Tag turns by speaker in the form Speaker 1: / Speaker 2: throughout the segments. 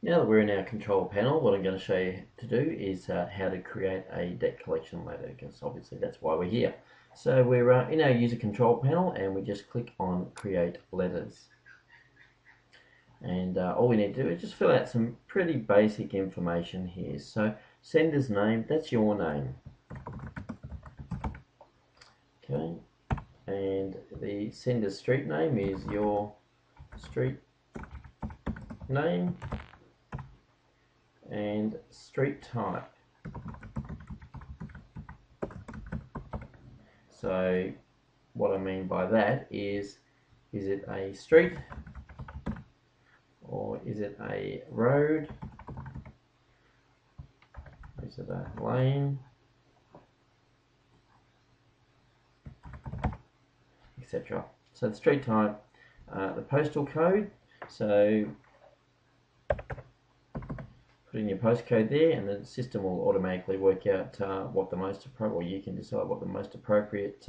Speaker 1: Now that we're in our control panel, what I'm going to show you to do is how to create a debt collection letter, because obviously that's why we're here. So we're in our user control panel and we just click on create letters. And all we need to do is just fill out some pretty basic information here. So sender's name, that's your name. Okay, and the sender's street name is your street name, and street type. So what I mean by that is it a street, or is it a road, is it a lane, etc. So the street type, the postal code, so put in your postcode there and the system will automatically work out what the most appropriate, or you can decide what the most appropriate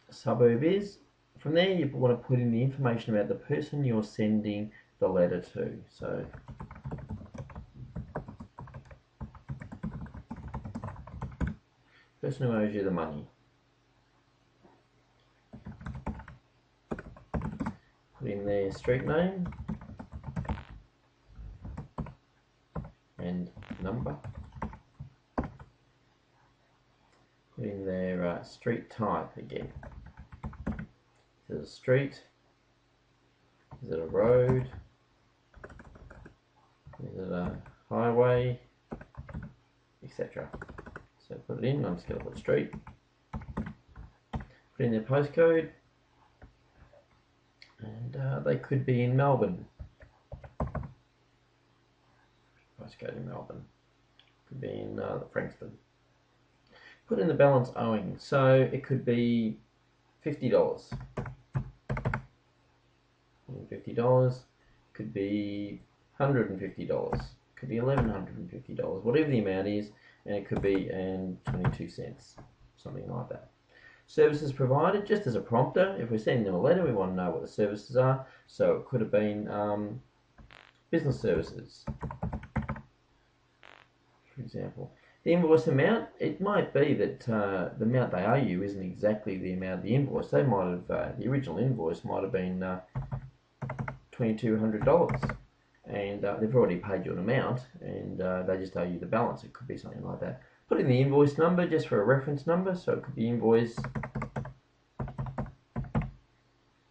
Speaker 1: suburb is. From there you want to put in the information about the person you're sending the letter to. So person who owes you the money. Put in their street name and number. Put in their street type again. Is it a street? Is it a road? Is it a highway? Etc. So put it in. I'm just going to put street. Put in their postcode, and they could be in Melbourne. Postcode in Melbourne. Could be in Frankston. Put in the balance owing. So it could be $50. $50. Could be $150. Could be $1,150. Whatever the amount is, and it could be 22 cents, something like that. Services provided, just as a prompter. If we're sending them a letter, we want to know what the services are. So it could have been business services, for example. The invoice amount, it might be that the amount they owe you isn't exactly the amount of the invoice. They might have, the original invoice might have been $2,200, and they've already paid you an amount, and they just owe you the balance. It could be something like that. Put in the invoice number just for a reference number, so it could be invoice,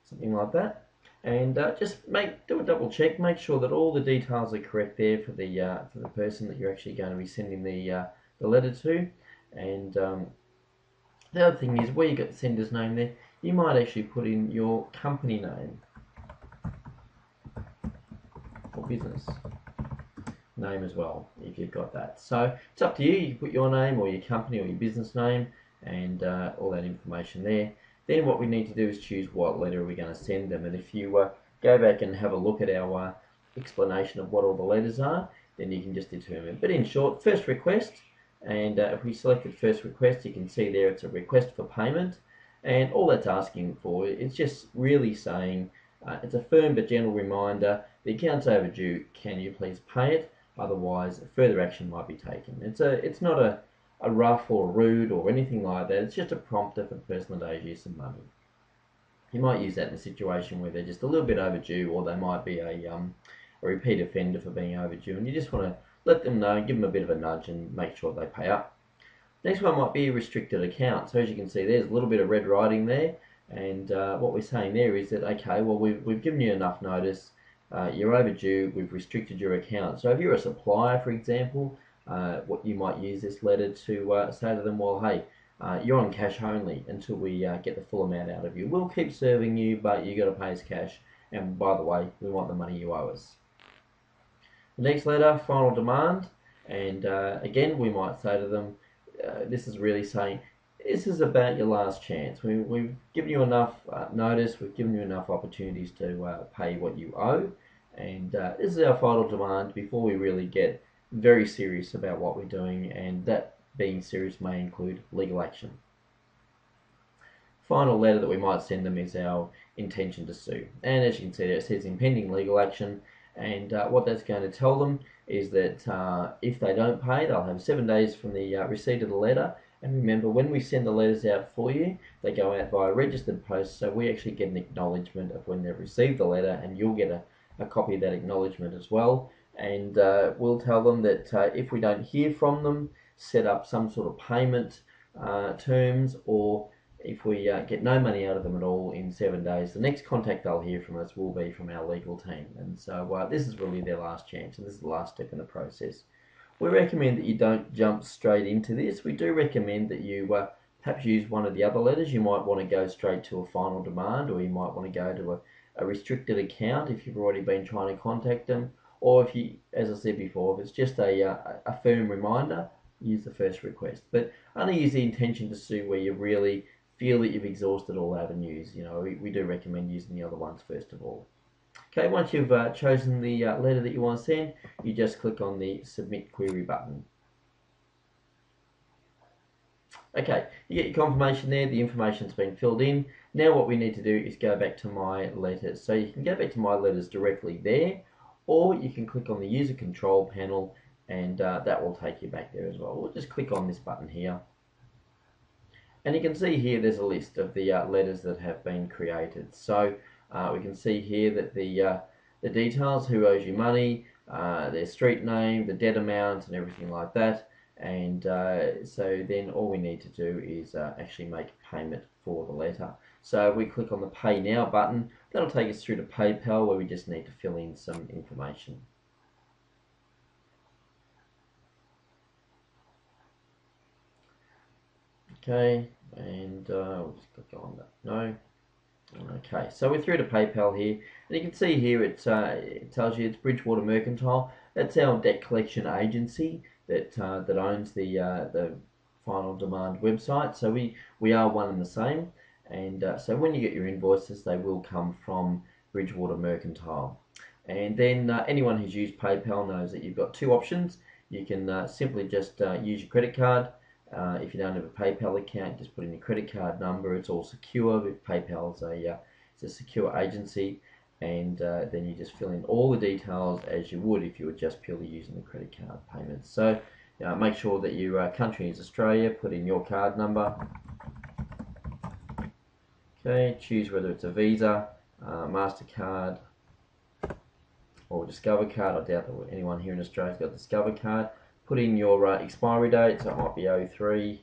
Speaker 1: something like that. And just do a double check, make sure that all the details are correct there for the person that you're actually going to be sending the letter to. And the other thing is, where you got the sender's name there, you might actually put in your company name or business name as well, if you've got that. So it's up to you. You can put your name or your company or your business name and all that information there. Then what we need to do is choose what letter we're going to send them. And if you go back and have a look at our explanation of what all the letters are, then you can just determine. But in short, first request, and if we selected first request, you can see there it's a request for payment, and all that's asking for, it's just really saying, it's a firm but gentle reminder, the account's overdue, can you please pay it? Otherwise, further action might be taken. It's not a rough or rude or anything like that. It's just a prompter for the person that owes you some money. You might use that in a situation where they're just a little bit overdue, or they might be a repeat offender for being overdue, and you just want to let them know, give them a bit of a nudge and make sure they pay up. Next one might be a restricted account. So as you can see, there's a little bit of red writing there, and what we're saying there is that, okay, well, we've given you enough notice, you're overdue, we've restricted your account. So if you're a supplier, for example, what you might use this letter to say to them, well, hey, you're on cash only until we get the full amount out of you. We'll keep serving you, but you got to pay us cash, and by the way, we want the money you owe us. The next letter, final demand, and again, we might say to them, this is really saying, this is about your last chance. We've given you enough notice, we've given you enough opportunities to pay what you owe, and this is our final demand before we really get very serious about what we're doing, and that being serious may include legal action. Final letter that we might send them is our intention to sue, and as you can see there, it says impending legal action, and what that's going to tell them is that if they don't pay, they'll have 7 days from the receipt of the letter. And remember, when we send the letters out for you, they go out via registered post, so we actually get an acknowledgement of when they've received the letter, and you'll get a copy of that acknowledgement as well. And we'll tell them that if we don't hear from them, set up some sort of payment terms, or if we get no money out of them at all in 7 days, the next contact they'll hear from us will be from our legal team. And so this is really their last chance, and this is the last step in the process. We recommend that you don't jump straight into this. We do recommend that you perhaps use one of the other letters. You might want to go straight to a final demand, or you might want to go to a restricted account if you've already been trying to contact them. Or if you, as I said before, if it's just a firm reminder, use the first request. But only use the intention to sue where you really feel that you've exhausted all avenues. You know, we do recommend using the other ones first of all. Okay, once you've chosen the letter that you want to send, you just click on the Submit Query button. Okay, you get your confirmation there, the information's been filled in. Now what we need to do is go back to My Letters. So you can go back to My Letters directly there, or you can click on the User Control panel, and that will take you back there as well. We'll just click on this button here. And you can see here there's a list of the letters that have been created. So we can see here that the details, who owes you money, their street name, the debt amount, and everything like that. And so then all we need to do is actually make payment for the letter. So if we click on the Pay Now button, that'll take us through to PayPal, where we just need to fill in some information. Okay, and we'll just click on that. No. Okay, so we're through to PayPal here, and you can see here it tells you it's Bridgewater Mercantile. That's our debt collection agency that that owns the Final Demand website. So we are one and the same, and so when you get your invoices, they will come from Bridgewater Mercantile. And then anyone who's used PayPal knows that you've got two options. You can simply just use your credit card. If you don't have a PayPal account, just put in your credit card number. It's all secure. PayPal's it's a secure agency, and then you just fill in all the details as you would if you were just purely using the credit card payments. So make sure that your country is Australia. Put in your card number. Okay, choose whether it's a Visa, MasterCard, or Discover card. I doubt that anyone here in Australia's got a Discover card. Put in your expiry date, so it might be 03.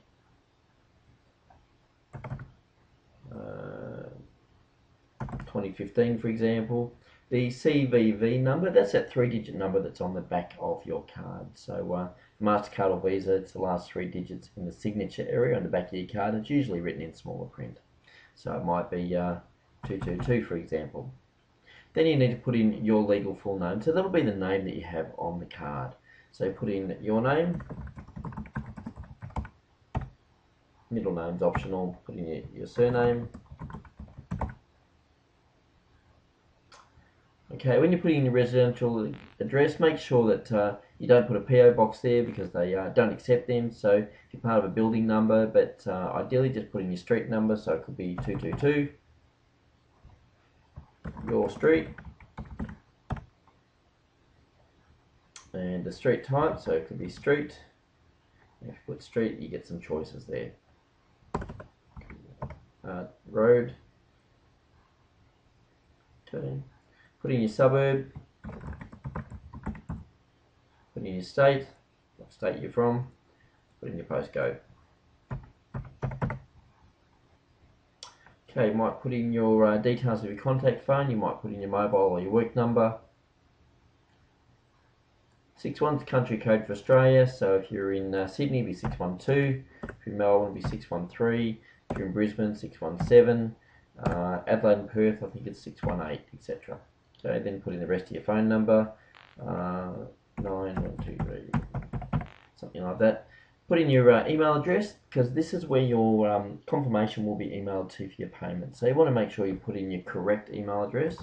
Speaker 1: 2015, for example. The CVV number, that's that 3-digit number that's on the back of your card. So MasterCard or Visa, it's the last 3 digits in the signature area on the back of your card. It's usually written in smaller print. So it might be 222, for example. Then you need to put in your legal full name. So that'll be the name that you have on the card. So put in your name, middle name's optional, put in your surname. Okay, when you're putting in your residential address, make sure that you don't put a PO box there because they don't accept them. So if you're part of a building number, but ideally just put in your street number, so it could be 222, your street, and the street type, so it could be street. If you put street, you get some choices there. Road. Okay. Put in your suburb. Put in your state, what state you're from. Put in your postcode. Okay, you might put in your details of your contact phone. You might put in your mobile or your work number. 61's country code for Australia, so if you're in Sydney, it'll be 612. If you're in Melbourne, it'll be 613. If you're in Brisbane, 617. Adelaide and Perth, I think it's 618, etc. Okay, then put in the rest of your phone number, 9123, something like that. Put in your email address, because this is where your confirmation will be emailed to for your payment. So you want to make sure you put in your correct email address.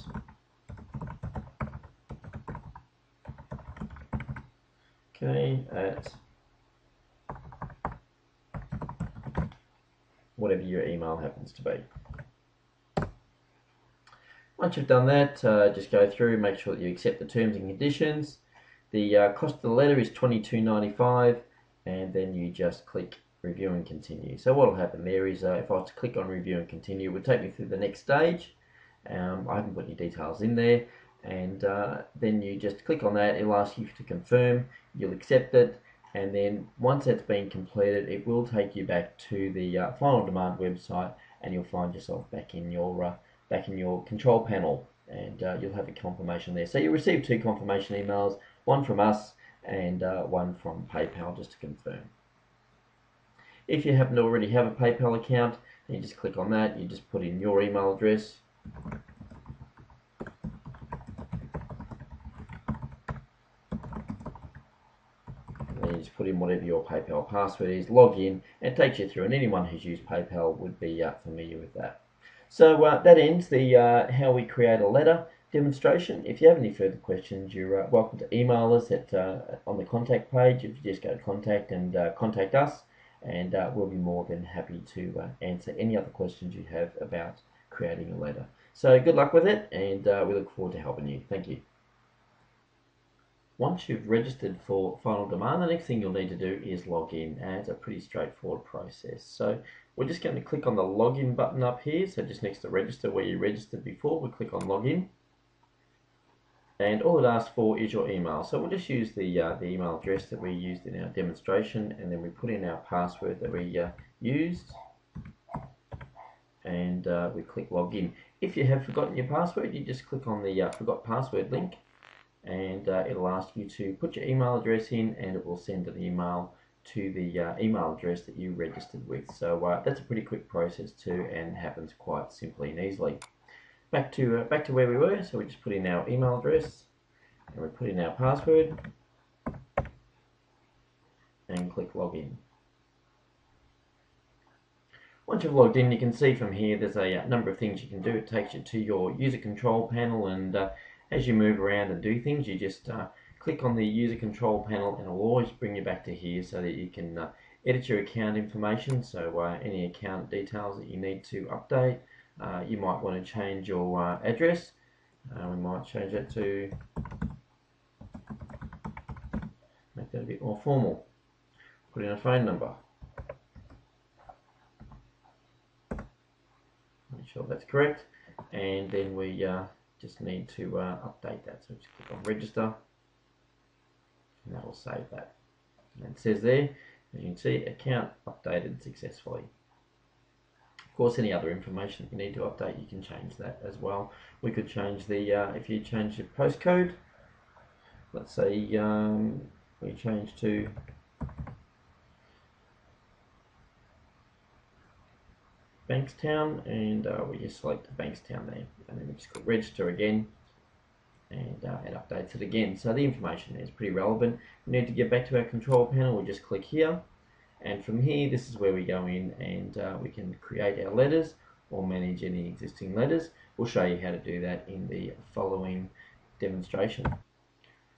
Speaker 1: Okay, at whatever your email happens to be. Once you've done that, just go through, make sure that you accept the terms and conditions. The cost of the letter is $22.95, and then you just click review and continue. So what will happen there is if I was to click on review and continue, it would take me through the next stage. I haven't put any details in there, and then you just click on that. It'll ask you to confirm, you'll accept it, and then once that's been completed, it will take you back to the Final Demand website, and you'll find yourself back in your control panel, and you'll have a confirmation there. So you'll receive 2 confirmation emails, one from us and one from PayPal, just to confirm. If you happen to already have a PayPal account, then you just click on that, you just put in your email address, and you just put in whatever your PayPal password is, log in, and it takes you through, and anyone who's used PayPal would be familiar with that. So that ends the how we create a letter demonstration. If you have any further questions, you're welcome to email us at on the contact page. If you just go to contact and contact us, and we'll be more than happy to answer any other questions you have about creating a letter. So good luck with it, and we look forward to helping you. Thank you. Once you've registered for Final Demand, the next thing you'll need to do is log in, and it's a pretty straightforward process. So we're just going to click on the login button up here, so just next to register where you registered before, we'll click on login. And all it asks for is your email. So we'll just use the email address that we used in our demonstration, and then we put in our password that we used, and we click login. If you have forgotten your password, you just click on the forgot password link, and it'll ask you to put your email address in, and it will send an email to the email address that you registered with. So that's a pretty quick process too, and happens quite simply and easily. Back to where we were. So we just put in our email address, and we put in our password, and click login. Once you've logged in, you can see from here there's a number of things you can do. It takes you to your user control panel, and as you move around and do things, you just click on the user control panel, and it'll always bring you back to here so that you can edit your account information. So any account details that you need to update, you might want to change your address. We might change that to make that a bit more formal. Put in a phone number. Make sure that's correct, and then we just need to update that. So just click on register, and that will save that. And it says there, as you can see, account updated successfully. Of course, any other information you need to update, you can change that as well. We could change the, if you change your postcode, let's say we change to Bankstown, and we just select Bankstown there, and then we just click register again, and it updates it again. So the information there is pretty relevant. We need to get back to our control panel. We just click here, and from here this is where we go in, and we can create our letters or manage any existing letters. We'll show you how to do that in the following demonstration.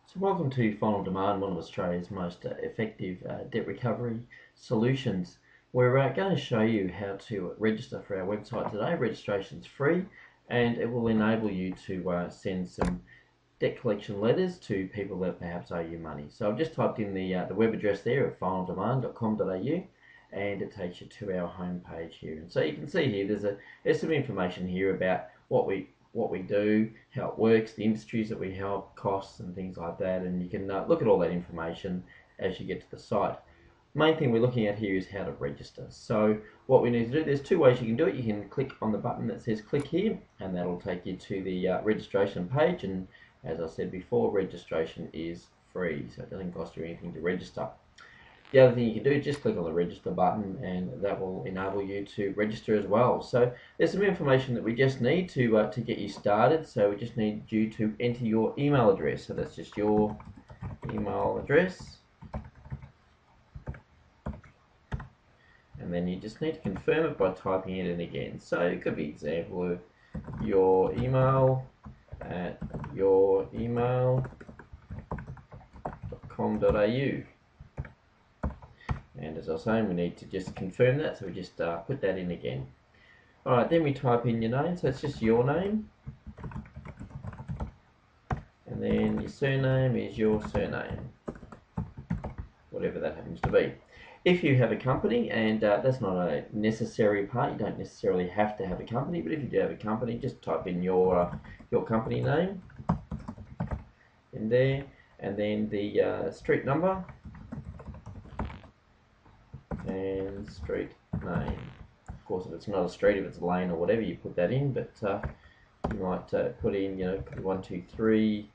Speaker 1: So welcome to Final Demand, one of Australia's most effective debt recovery solutions. We're going to show you how to register for our website today. Registration's free, and it will enable you to send some debt collection letters to people that perhaps owe you money. So I've just typed in the web address there at finaldemand.com.au, and it takes you to our home page here. And so you can see here there's some information here about what we do, how it works, the industries that we help, costs and things like that, and you can look at all that information as you get to the site. Main thing we're looking at here is how to register. So what we need to do, there's 2 ways you can do it. You can click on the button that says click here, and that'll take you to the registration page, and as I said before, registration is free, so it doesn't cost you anything to register. The other thing you can do is just click on the register button, and that will enable you to register as well. So there's some information that we just need to get you started. So we just need you to enter your email address. So that's just your email address, and then you just need to confirm it by typing it in again. So it could be example of your email at youremail.com.au. And as I was saying, we need to just confirm that, so we just put that in again. Alright, then we type in your name, so it's just your name. then your surname is your surname, whatever that happens to be. If you have a company, and that's not a necessary part, you don't necessarily have to have a company, but if you do have a company, just type in your company name in there, and then the street number and street name. Of course, if it's not a street, if it's a lane or whatever, you put that in, but you might put in, 123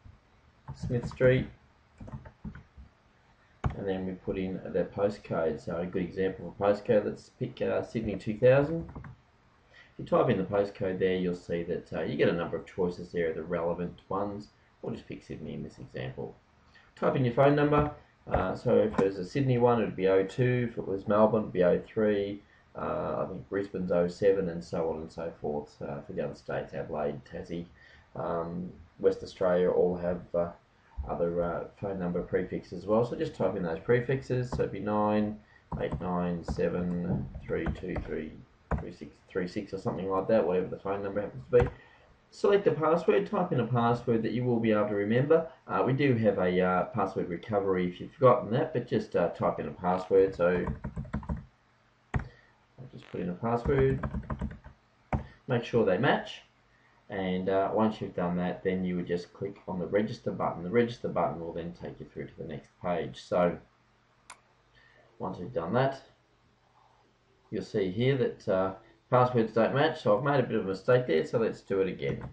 Speaker 1: Smith Street, and then we put in the postcode. So a good example of a postcode, let's pick Sydney 2000. If you type in the postcode there, you'll see that you get a number of choices there of the relevant ones. We'll just pick Sydney in this example. Type in your phone number. So if it was a Sydney one, it would be 02. If it was Melbourne, it would be 03. I think Brisbane's 07, and so on and so forth. For the other states, Adelaide, Tassie, West Australia all have other phone number prefixes as well. So just type in those prefixes. So it'd be 9, 8, 9, 7, 3, 2, 3, 3, 6, 3, 6 or something like that, whatever the phone number happens to be. Select a password, type in a password that you will be able to remember. We do have a password recovery if you've forgotten that, but just type in a password. So I'll just put in a password, make sure they match, and once you've done that, then you would just click on the register button. The register button will then take you through to the next page. So once you've done that, you'll see here that passwords don't match, so I've made a bit of a mistake there, so let's do it again.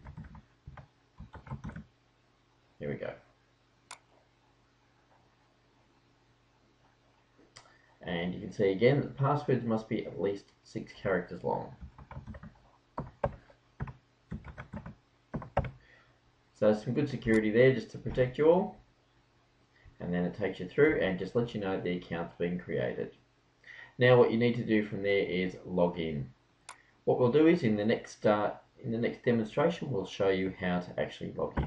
Speaker 1: Here we go. And you can see again that the passwords must be at least 6 characters long. So some good security there just to protect you all. And then it takes you through and just lets you know the account's been created. Now what you need to do from there is log in. What we'll do is in the next demonstration, we'll show you how to actually log in.